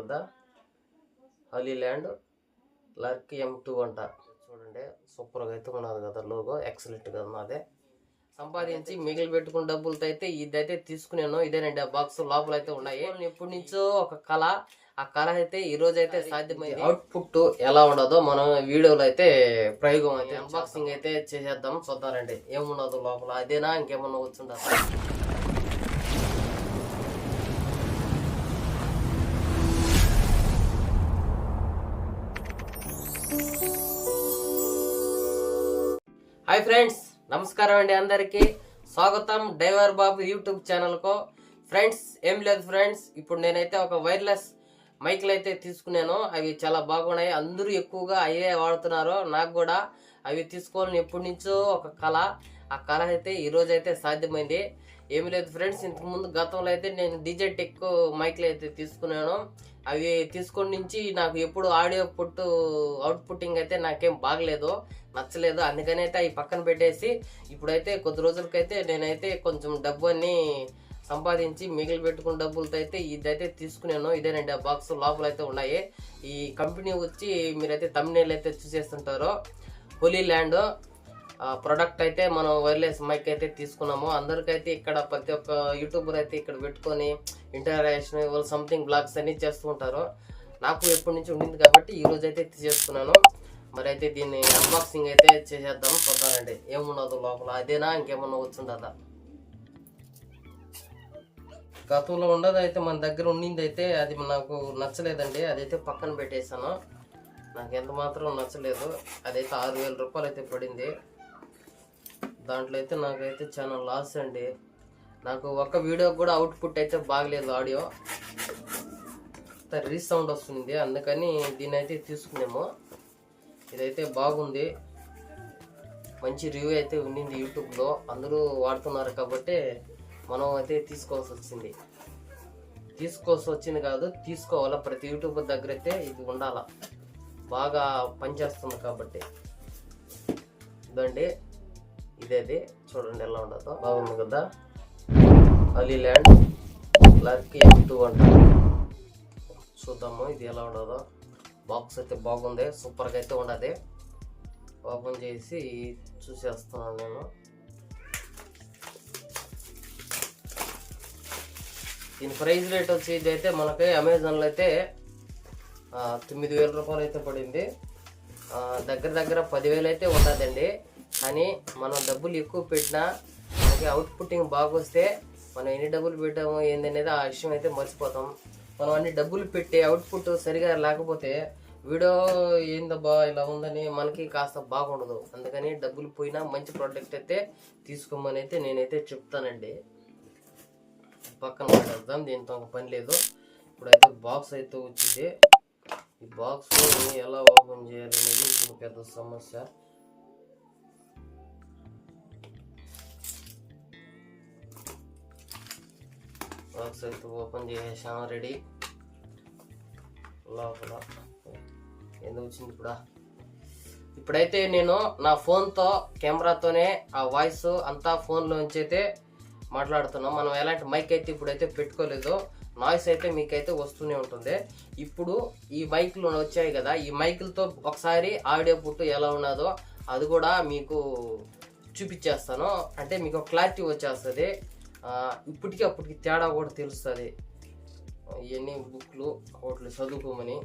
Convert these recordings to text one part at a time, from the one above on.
కదా, Holland లర్క్ M2 అంట. చూడండి సూపర్గా అయితే ఉన్నది కదా, లోగో ఎక్సలెంట్గా ఉన్నది. సంపాదించి మిగిలి పెట్టుకున్న డబ్బులతో అయితే ఇదైతే తీసుకున్నాను. ఇదేనండి ఆ బాక్స్ లోపల అయితే ఉన్నాయి. ఎప్పటి నుంచో ఒక కళ, ఆ కళ అయితే ఈ రోజు అయితే సాధ్యమైంది. అవుట్పుట్ ఎలా ఉండదో మనం వీడియోలో అయితే ప్రయోగం అయితే అన్బాక్సింగ్ అయితే చేసేద్దాం. చూద్దారండి ఏమున్నదో లోపల, అదేనా ఇంకేమన్నా వచ్చిందా. హాయ్ ఫ్రెండ్స్, నమస్కారం అండి. అందరికీ స్వాగతం డ్రైవర్ బాబు యూట్యూబ్ ఛానల్కు. ఫ్రెండ్స్ ఏం లేదు ఫ్రెండ్స్, ఇప్పుడు నేనైతే ఒక వైర్లెస్ మైక్లు అయితే తీసుకున్నాను. అవి చాలా బాగున్నాయి, అందరూ ఎక్కువగా అయ్యే వాడుతున్నారు. నాకు కూడా అవి తీసుకోవాలని ఎప్పటి నుంచో ఒక కళ, ఆ కళ అయితే ఈరోజు అయితే సాధ్యమైంది. ఏమి లేదు ఫ్రెండ్స్, ఇంతకుముందు గతంలో అయితే నేను DJ Tech మైక్లు అయితే తీసుకున్నాను. అవి తీసుకొని నుంచి నాకు ఎప్పుడు ఆడియో అవుట్పుట్టింగ్ అయితే నాకేం బాగలేదు, నచ్చలేదు. అందుకని అయితే అవి పక్కన పెట్టేసి ఇప్పుడైతే కొద్ది రోజులకైతే నేనైతే కొంచెం డబ్బు అన్ని సంపాదించి మిగిలి పెట్టుకున్న డబ్బులతో అయితే ఇదైతే తీసుకున్నాను. ఇదేనండి ఆ బాక్స్ లోపల అయితే ఉన్నాయి. ఈ కంపెనీ వచ్చి మీరైతే తమిళ అయితే చూసేస్తుంటారు. హాలీల్యాండ్ ప్రొడక్ట్ అయితే మనం వైర్లెస్ మైక్ అయితే తీసుకున్నాము. అందరికైతే ఇక్కడ ప్రతి ఒక్క యూట్యూబర్ అయితే ఇక్కడ పెట్టుకొని ఇంటరాక్షన్ వాళ్ళు సంథింగ్ బ్లాగ్స్ అన్ని చేస్తూ ఉంటారు. నాకు ఎప్పటి నుంచి ఉండింది కాబట్టి ఈ రోజు అయితే తీసేసుకున్నాను. మరి అయితే దీన్ని అన్బాక్సింగ్ అయితే చేసేద్దాం. చూద్దామండి ఏమున్నదో లోపల, అదేనా ఇంకేమన్నా వచ్చిందా. గతంలో ఉండదు అయితే మన దగ్గర ఉండింది అయితే అది నాకు నచ్చలేదండి, అదైతే పక్కన పెట్టేశాను. నాకు ఎంత మాత్రం నచ్చలేదు. అదైతే 6,000 రూపాయలు అయితే పడింది. దాంట్లో అయితే నాకైతే చాలా లాస్ అండి. నాకు ఒక వీడియో కూడా అవుట్పుట్ అయితే బాగలేదు, ఆడియో రీసౌండ్ వస్తుంది. అందుకని దీన్ని అయితే తీసుకున్నాము. ఇదైతే బాగుంది, మంచి రివ్యూ అయితే ఉండింది యూట్యూబ్లో, అందరూ వాడుతున్నారు కాబట్టి మనం అయితే తీసుకోవాల్సి వచ్చింది కాదు, తీసుకోవాలా. ప్రతి యూట్యూబర్ దగ్గర అయితే ఇది ఉండాలా, బాగా పనిచేస్తుంది కాబట్టి. ఇదండి ఇదేది చూడండి ఎలా ఉండదో, బాగుంది కదా. హాలీల్యాండ్ లర్క్ M2 అంట. చూద్దాము ఇది ఎలా ఉండదో. బాక్స్ అయితే బాగుంది, సూపర్గా అయితే ఉండదు. ఓపెన్ చేసి చూసేస్తున్నాను నేను. దీని ప్రైస్ రేట్ వచ్చి ఇదైతే మనకి అమెజాన్లో అయితే 9,000 రూపాయలు అయితే పడింది. దగ్గర 10,000 అయితే ఉండదండి. కానీ మనం డబ్బులు ఎక్కువ పెట్టినా మనకి అవుట్పుట్టింగ్ బాగా వస్తే మనం ఎన్ని డబ్బులు పెట్టామో ఏందనేది ఆ విషయం అయితే మర్చిపోతాం. మనం అన్ని డబ్బులు పెట్టి అవుట్పుట్ సరిగా లేకపోతే వీడియో ఏందబ్బా ఇలా ఉందని మనకి కాస్త బాగుండదు. అందుకని డబ్బులు పోయినా మంచి ప్రోడక్ట్ అయితే తీసుకోమని అయితే నేనైతే చెప్తానండి. పక్కన పెట్టేద్దాం, దీంతో ఒక పని లేదు. ఇప్పుడైతే బాక్స్ అయితే వచ్చింది. ఈ బాక్స్ ఎలా ఓపెన్ చేయాలి అనేది ఇప్పుడు పెద్ద సమస్య. బాక్స్ అయితే ఓపెన్ చేసాము, రెడీ. లోపల ఎందుకు వచ్చింది ఇప్పుడైతే నేను నా ఫోన్తో కెమెరాతోనే ఆ వాయిస్ అంతా ఫోన్లోంచి అయితే మాట్లాడుతున్నాం. మనం ఎలాంటి మైక్ అయితే ఇప్పుడైతే పెట్టుకోలేదు, నాయిస్ అయితే మీకైతే వస్తూనే ఉంటుంది. ఇప్పుడు ఈ మైక్లు వచ్చాయి కదా, ఈ మైకులతో ఒకసారి ఆడియో పుట్టు ఎలా ఉన్నదో అది కూడా మీకు చూపించేస్తాను. అంటే మీకు క్లారిటీ వచ్చేస్తుంది. ఇప్పటికీ అప్పటికి తేడా కూడా తెలుస్తుంది. ఇవన్నీ బుక్లు ఒకటి చదువుకోమని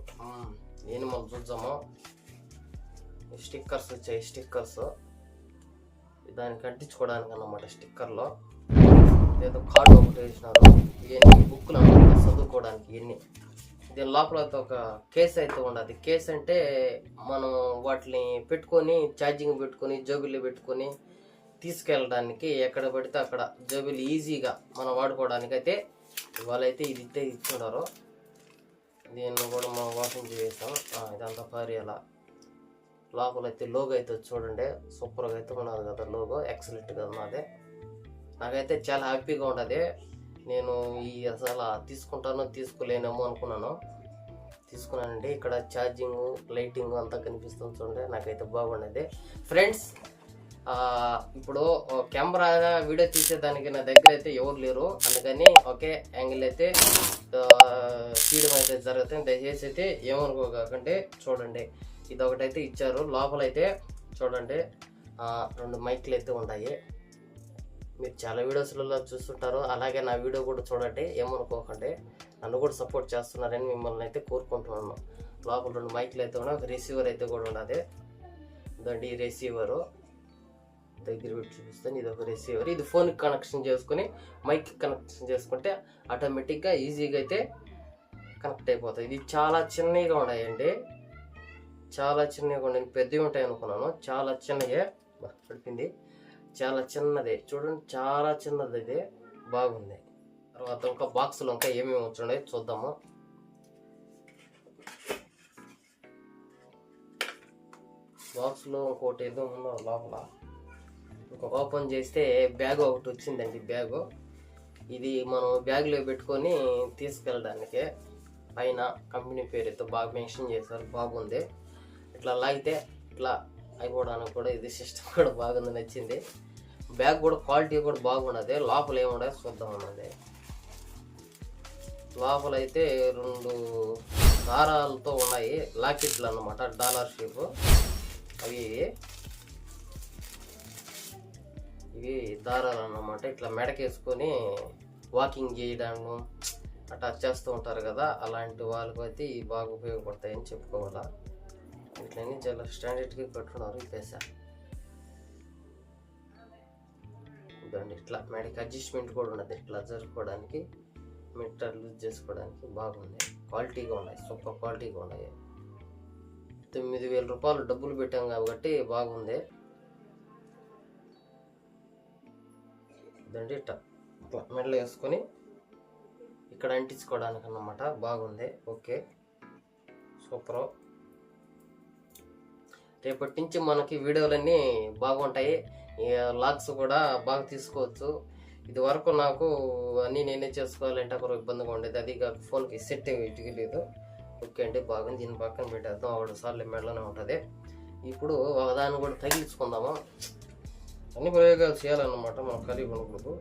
ఇవన్నీ మనం చూద్దాము. స్టిక్కర్స్ వచ్చాయి, స్టిక్కర్స్ దానికి అంటించుకోవడానికి అన్నమాట. స్టిక్కర్లో ఏదో కార్డు ఒకటి వేసినారు. ఇవన్నీ బుక్లు అన్నమాట చదువుకోవడానికి. ఇవన్నీ దీని లోపల అయితే ఒక కేస్ అయితే ఉండదు. కేస్ అంటే మనం వాటిని పెట్టుకొని ఛార్జింగ్ పెట్టుకొని జోబుల్లో పెట్టుకొని తీసుకెళ్ళడానికి ఎక్కడ పడితే అక్కడ జోబులు ఈజీగా మనం వాడుకోవడానికి అయితే వాళ్ళైతే ఇది ఇచ్చున్నారు. దీన్ని కూడా మనం ఓపెన్ చేసాం. ఇదంతా పారేయాలా. లోపల అయితే లోగో అయితే చూడండి, సూపర్గా అయితే ఉన్నది కదా, లోగో ఎక్సలెంట్గా ఉన్నది. నాకైతే చాలా హ్యాపీగా ఉండదు. నేను ఈ అసలు తీసుకోలేనేమో అనుకున్నాను, తీసుకున్నానండి. ఇక్కడ ఛార్జింగ్ లైటింగ్ అంతా కనిపిస్తుంది చూడండి, నాకైతే బాగుండేది. ఫ్రెండ్స్ ఇప్పుడు కెమెరా వీడియో తీసేదానికి నా దగ్గర అయితే ఎవరు లేరు, అందుకని ఒకే యాంగిల్ అయితే తీయడం అయితే జరుగుతుంది. దయచేసి అయితే ఏమనుకోకండి. చూడండి, ఇది ఒకటైతే ఇచ్చారు. లోపల అయితే చూడండి 2 మైక్లు అయితే ఉన్నాయి. మీరు చాలా వీడియోస్లలో చూస్తుంటారు, అలాగే నా వీడియో కూడా చూడండి, ఏమనుకోకండి. నన్ను కూడా సపోర్ట్ చేస్తున్నారని మిమ్మల్ని అయితే కోరుకుంటున్నాను. లోపల 2 మైక్లు అయితే ఉన్నాయి, ఒక రిసీవర్ అయితే కూడా ఉన్నది. ఇదండి ఈ రిసీవరు, దగ్గర పెట్టి చూపిస్తాను. ఇది ఒక రిసీవర్. ఇది ఫోన్కి కనెక్షన్ చేసుకుని మైక్కి కనెక్షన్ చేసుకుంటే ఆటోమేటిక్గా ఈజీగా అయితే కనెక్ట్ అయిపోతుంది. ఇది చాలా చిన్నగా ఉన్నాయండి, చాలా చిన్నగా ఉన్నాయి. పెద్దవి ఉంటాయి అనుకున్నాను, చాలా చిన్నగా పడిపోయింది. చాలా చిన్నది చూడండి, చాలా చిన్నది. ఇది బాగుంది. తర్వాత ఇంకా బాక్సులు ఇంకా ఏమేమి వచ్చాయో చూద్దాము. బాక్స్లో ఇంకోటి ఏదో ఉందో లోపల. ఇంకొక ఓపెన్ చేస్తే బ్యాగ్ ఒకటి వచ్చిందండి. బ్యాగు ఇది మనం బ్యాగ్లో పెట్టుకొని తీసుకెళ్ళడానికి పైన కంపెనీ పేరుతో బాగా మెన్షన్ చేశారు, బాగుంది. ఇట్లా లాగితే ఇట్లా అయిపోవడానికి కూడా ఇది సిస్టమ్ కూడా బాగుంది, నచ్చింది. బ్యాగ్ కూడా క్వాలిటీ కూడా బాగున్నది. లోపల ఏముండదు చూద్దాం ఉన్నది. లోపల అయితే 2 దారాలతో ఉన్నాయి, లాకెట్లు అన్నమాట, డాలర్ షేప్. అవి ఇవి దారాలు అన్నమాట. ఇట్లా మెడకేసుకొని వాకింగ్ చేయడాను అట్లా చేస్తూ ఉంటారు కదా, అలాంటి వాళ్ళకు అయితే ఇవి బాగా ఉపయోగపడతాయని చెప్పుకోవాలా. ఇట్లనే చాలా స్టాండర్డ్గా కట్టున్నారు ఈ పేస. ఇదండి ఇట్లా మెడకి అడ్జస్ట్మెంట్ కూడా ఉన్నది, ఇట్లా జరుపుకోవడానికి, మీటర్ లూజ్ చేసుకోవడానికి బాగుంది. క్వాలిటీగా ఉన్నాయి, సూపర్ క్వాలిటీగా ఉన్నాయి. 9,000 రూపాయలు డబ్బులు పెట్టాం కాబట్టి బాగుంది. ఇదండి ఇట్లా మెడలో వేసుకొని ఇక్కడ అంటించుకోవడానికి అన్నమాట, బాగుంది. Okay, super. రేపటి నుంచి మనకి వీడియోలన్నీ బాగుంటాయి, లాగ్స్ కూడా బాగా తీసుకోవచ్చు. ఇది వరకు నాకు అన్నీ నేనే చేసుకోవాలంటే ఒకరు ఇబ్బందిగా ఉండేది, అది ఫోన్కి సెట్ ఇటుకి లేదు. ఓకే అండి, బాగుంది. దీని పక్కన పెట్టేద్దాం, 6 సార్లు మెడలోనే ఉంటుంది. ఇప్పుడు ఒకదాన్ని కూడా తగిలించుకుందాము. అన్ని ప్రయోగాలు చేయాలన్నమాట, మనం కలిగి ఉండకూడదు.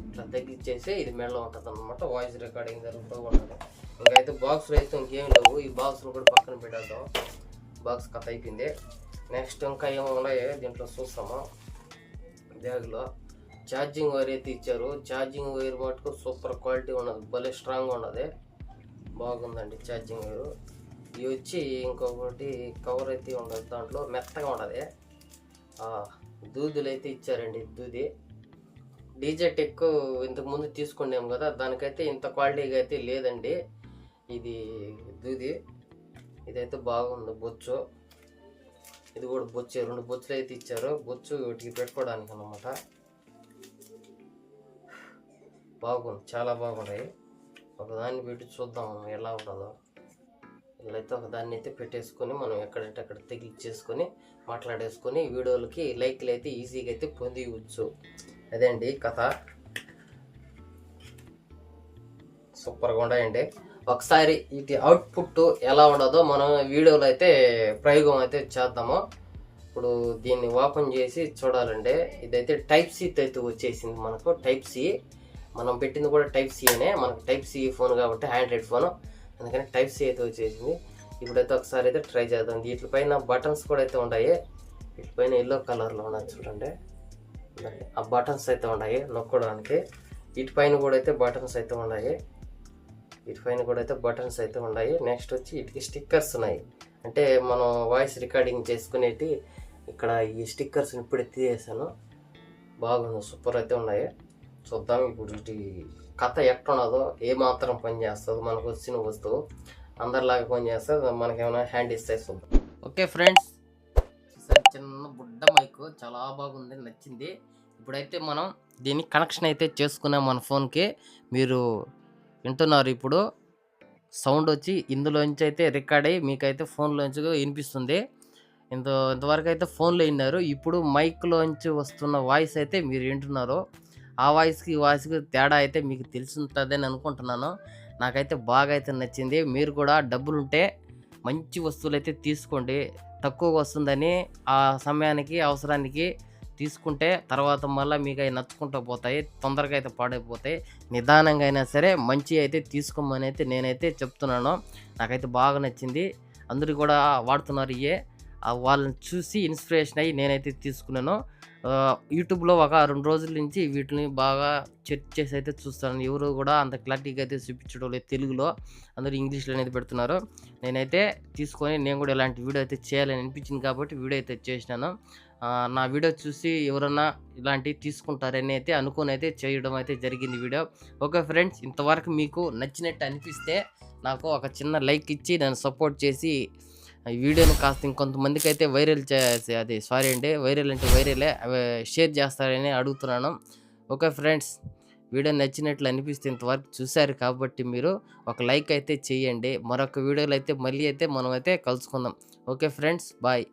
ఇట్లా తగ్గించేసి ఇది మెడలో ఉంటుంది అన్నమాట, వాయిస్ రికార్డింగ్ జరుగుతూ ఉంటుంది. ఇంకైతే బాక్స్లో అయితే ఇంకేం లేవు, ఈ బాక్స్లో కూడా పక్కన పెట్టేద్దాం. బాక్స్ కథ అయిపోయింది. నెక్స్ట్ ఇంకా ఏమో ఉన్నాయో దీంట్లో చూస్తాము. బ్యాగ్లో ఛార్జింగ్ వైర్ అయితే ఇచ్చారు. ఛార్జింగ్ వైర్ మటుకు సూపర్ క్వాలిటీ ఉన్నది, భలే స్ట్రాంగ్ ఉన్నది, బాగుందండి ఛార్జింగ్ వైరు. ఇవి వచ్చి ఇంకొకటి కవర్ అయితే ఉండదు, దాంట్లో మెత్తగా ఉండదు. దూదులు అయితే ఇచ్చారండి. దూది డీజే టెక్ ఇంతకుముందు తీసుకున్నాము కదా, దానికైతే ఇంత క్వాలిటీగా అయితే లేదండి. ఇది దూది, ఇదైతే బాగుంది. బొచ్చు, ఇది కూడా బొచ్చు. 2 బొచ్చులు అయితే ఇచ్చారు, బొచ్చు వీటికి పెట్టుకోవడానికి అన్నమాట. బాగుంది, చాలా బాగున్నాయి. ఒకదాన్ని పెట్టి చూద్దాం ఎలా ఉంటుందో. ఇలా అయితే ఒకదాన్ని అయితే పెట్టేసుకొని మనం ఎక్కడంటే అక్కడ తగిలిచ్చేసుకొని మాట్లాడేసుకొని వీడియోలకి లైక్లు అయితే ఈజీగా అయితే పొందివచ్చు. అదే అండి కథ, సూపర్గా ఉన్నాయండి. ఒకసారి ఇది అవుట్పుట్ ఎలా ఉండదో మనం వీడియోలో అయితే ప్రయోగం అయితే చేద్దాము. ఇప్పుడు దీన్ని ఓపెన్ చేసి చూడాలండి. ఇదైతే టైప్ సి అయితే వచ్చేసింది మనకు. టైప్ సి మనం పెట్టింది కూడా టైప్ సి అనే, మనకు టైప్ సి ఫోన్ కాబట్టి ఆండ్రాయిడ్ ఫోన్, అందుకని టైప్ సి అయితే వచ్చేసింది. ఇప్పుడైతే ఒకసారి అయితే ట్రై చేద్దాం. వీటిపైన బటన్స్ కూడా అయితే ఉన్నాయి, వీటిపైన ఎల్లో కలర్లో ఉన్నాయి చూడండి. ఆ బటన్స్ అయితే ఉన్నాయి నొక్కడానికి. వీటిపైన కూడా అయితే బటన్స్ అయితే ఉన్నాయి, వీటిపైన కూడా అయితే బటన్స్ అయితే ఉన్నాయి. నెక్స్ట్ వచ్చి వీటికి స్టిక్కర్స్ ఉన్నాయి, అంటే మనం వాయిస్ రికార్డింగ్ చేసుకునేటి. ఇక్కడ ఈ స్టిక్కర్స్ ఇప్పుడు తీసేసాను, బాగుంది, సూపర్ అయితే ఉన్నాయి. చూద్దాం ఇప్పుడు వీటి కథ ఎట్టున్నదో, ఏమాత్రం పని చేస్తుందో. మనకు వచ్చిన వస్తువు అందరిలాగా పని చేస్తుంది, మనకేమైనా హ్యాండ్ ఇస్తే చూద్దాం. ఓకే ఫ్రెండ్స్, చిన్న బుడ్డ మైక్ చాలా బాగుంది, నచ్చింది. ఇప్పుడైతే మనం దీన్ని కనెక్షన్ అయితే చేసుకున్నాం మన ఫోన్కి. మీరు వింటున్నారు ఇప్పుడు సౌండ్ వచ్చి ఇందులోంచి అయితే రికార్డ్ అయ్యి మీకైతే ఫోన్లోంచి వినిపిస్తుంది. ఇంతవరకు అయితే ఫోన్లో విన్నారు, ఇప్పుడు మైక్లోంచి వస్తున్న వాయిస్ అయితే మీరు వింటున్నారు. ఆ వాయిస్కి ఈ వాయిస్కి తేడా అయితే మీకు తెలిసి ఉంటుందని అనుకుంటున్నాను. నాకైతే బాగా అయితే నచ్చింది. మీరు కూడా డబ్బులుంటే మంచి వస్తువులు అయితే తీసుకోండి. తక్కువగా వస్తుందని ఆ సమయానికి అవసరానికి తీసుకుంటే తర్వాత మళ్ళీ మీకు అవి నచ్చుకుంటూ పోతాయి, తొందరగా అయితే పాడైపోతాయి. నిదానంగా అయినా సరే మంచి అయితే తీసుకోమని అయితే నేనైతే చెప్తున్నాను. నాకైతే బాగా నచ్చింది, అందరూ కూడా వాడుతున్నారు ఇవే. వాళ్ళని చూసి ఇన్స్పిరేషన్ అయ్యి నేనైతే తీసుకున్నాను. యూట్యూబ్లో ఒక 2 రోజుల నుంచి వీటిని బాగా చెక్ చేసి అయితే చూస్తాను. ఎవరు కూడా అంత క్లారిటీగా అయితే చూపించడం లేదు తెలుగులో, అందరూ ఇంగ్లీష్లో అనేది పెడుతున్నారు. నేనైతే తీసుకొని నేను కూడా ఇలాంటి వీడియో అయితే చేయాలని అనిపించింది కాబట్టి వీడియో అయితే చేసినాను. నా వీడియో చూసి ఎవరన్నా ఇలాంటివి తీసుకుంటారని అయితే అనుకుని అయితే చేయడం అయితే జరిగింది వీడియో. ఓకే ఫ్రెండ్స్, ఇంతవరకు మీకు నచ్చినట్టు అనిపిస్తే నాకు ఒక చిన్న లైక్ ఇచ్చి నన్ను సపోర్ట్ చేసి ఈ వీడియోని కాస్త ఇంకొంతమందికి అయితే వైరల్ చేసి, అది సారీ అండి, వైరల్ అంటే వైరలే, అవి షేర్ చేస్తారని అడుగుతున్నాను. ఓకే ఫ్రెండ్స్, వీడియో నచ్చినట్లు అనిపిస్తే ఇంతవరకు చూశారు కాబట్టి మీరు ఒక లైక్ అయితే చేయండి. మరొక వీడియోలో అయితే మళ్ళీ అయితే మనం అయితే కలుసుకుందాం. Okay friends, bye.